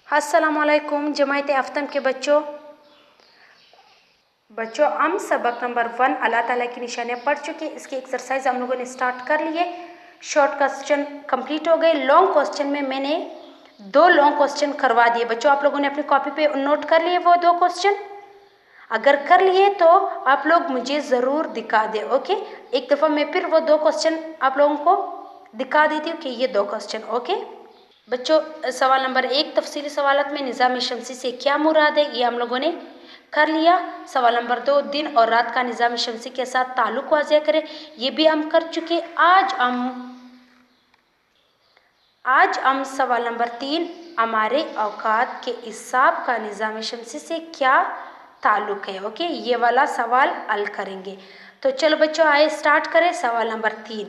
अस्सलामुअलैकुम जमायत अफ्तम के बच्चों हम सबक नंबर 1 अल्लाह ताला की निशानियाँ पढ़ चुके। इसकी एक्सरसाइज हम लोगों ने स्टार्ट कर लिए। शॉर्ट क्वेश्चन कंप्लीट हो गए। लॉन्ग क्वेश्चन में मैंने 2 लॉन्ग क्वेश्चन करवा दिए। बच्चों आप लोगों ने अपनी कॉपी पे नोट कर लिए वो 2 क्वेश्चन? अगर कर लिए तो आप लोग मुझे ज़रूर दिखा दें। ओके, एक दफ़ा मैं फिर वो 2 क्वेश्चन आप लोगों को दिखा देती हूँ कि ये 2 क्वेश्चन। ओके बच्चों, सवाल नंबर 1 तफसीली सवालत में निज़ाम शमसी से क्या मुराद है, ये हम लोगों ने कर लिया। सवाल नंबर 2 दिन और रात का निज़ाम शमसी के साथ ताल्लुक वाज़ेह करें, ये भी हम कर चुके। आज हम सवाल नंबर 3 हमारे औकात के हिसाब का निज़ाम शमसी से क्या ताल्लुक है। ओके, ये वाला सवाल हल करेंगे। तो चलो बच्चों आए स्टार्ट करें। सवाल नंबर 3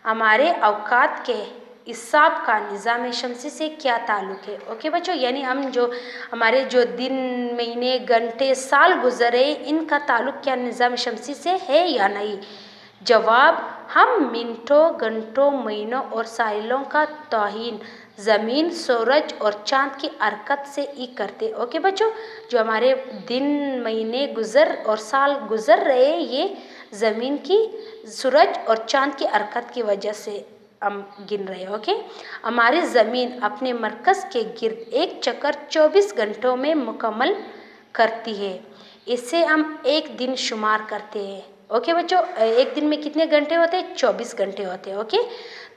हमारे औकात के हिसाब का निज़ाम शमसी से क्या ताल्लुक है। ओके बच्चों, यानी हम जो हमारे जो दिन महीने घंटे साल गुजरे इनका ताल्लुक क्या निज़ाम शमसी से है या नहीं। जवाब, हम मिनटों घंटों महीनों और सालों का तौहीन ज़मीन सूरज और चाँद की हरकत से ही करते। ओके बच्चों, जो हमारे दिन महीने गुजर और साल गुजर रहे ये ज़मीन की सूरज और चाँद की हरकत की वजह से हम गिन रहे हैं। ओके, हमारी ज़मीन अपने मरकज़ के गिर्द एक चक्कर 24 घंटों में मुकम्मल करती है। इसे हम एक दिन शुमार करते हैं। ओके बच्चों, एक दिन में कितने घंटे होते हैं? 24 घंटे होते हैं। ओके,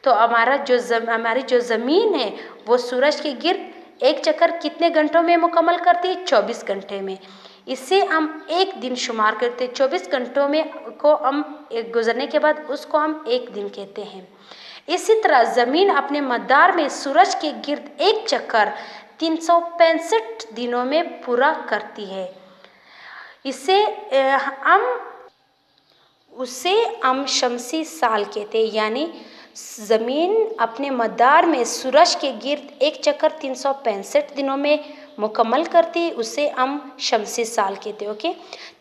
तो हमारी जो ज़मीन है वो सूरज के गिर्द एक चक्कर कितने घंटों में मुकम्मल करती है? 24 घंटे में। इससे हम एक दिन शुमार करते हैं। 24 घंटों में को हम गुजरने के बाद उसको हम एक दिन कहते हैं। इसी तरह ज़मीन अपने मदार में सूरज के गिर्द एक चक्कर 365 दिनों में पूरा करती है। उसे हम शमसी साल कहते हैं, यानी ज़मीन अपने मदार में सूरज के गिर्द एक चक्कर 365 दिनों में मुकम्मल करती है, उसे हम शमसी साल कहते हैं। ओके,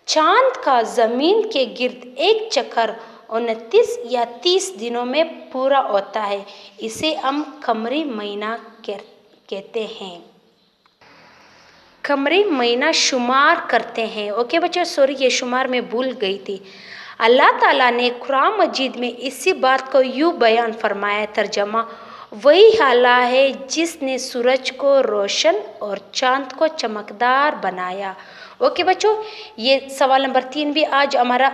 चाँद का ज़मीन के गिर्द एक चक्कर 29 या 30 दिनों में पूरा होता है, इसे हम कमरी महीना कहते हैं। कमरी महीना शुमार करते हैं। ओके बच्चों, सॉरी ये शुमार में भूल गई थी। अल्लाह ताला ने कुरान मजीद में इसी बात को यूँ बयान फरमाया, तर्जमा, वही अल्लाह है जिसने सूरज को रोशन और चाँद को चमकदार बनाया। ओके बच्चों, ये सवाल नंबर 3 भी आज हमारा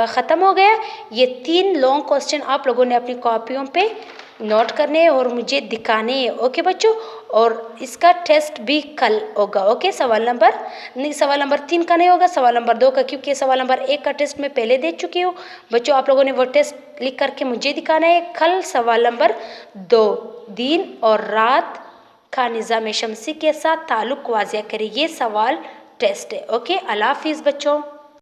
ख़त्म हो गया। ये 3 लॉन्ग क्वेश्चन आप लोगों ने अपनी कॉपियों पे नोट करने हैं और मुझे दिखाने हैं। ओके बच्चों, और इसका टेस्ट भी कल होगा। ओके, सवाल नंबर 3 का नहीं होगा, सवाल नंबर 2 का, क्योंकि सवाल नंबर 1 का टेस्ट मैं पहले दे चुकी हूँ। बच्चों आप लोगों ने वो टेस्ट लिख करके मुझे दिखाना है। कल सवाल नंबर 2 दिन और रात का निज़ाम शमसी के साथ ताल्लुक वाज़ेह करें, ये सवाल टेस्ट है। ओके, अल्लाह हाफिज़ बच्चों।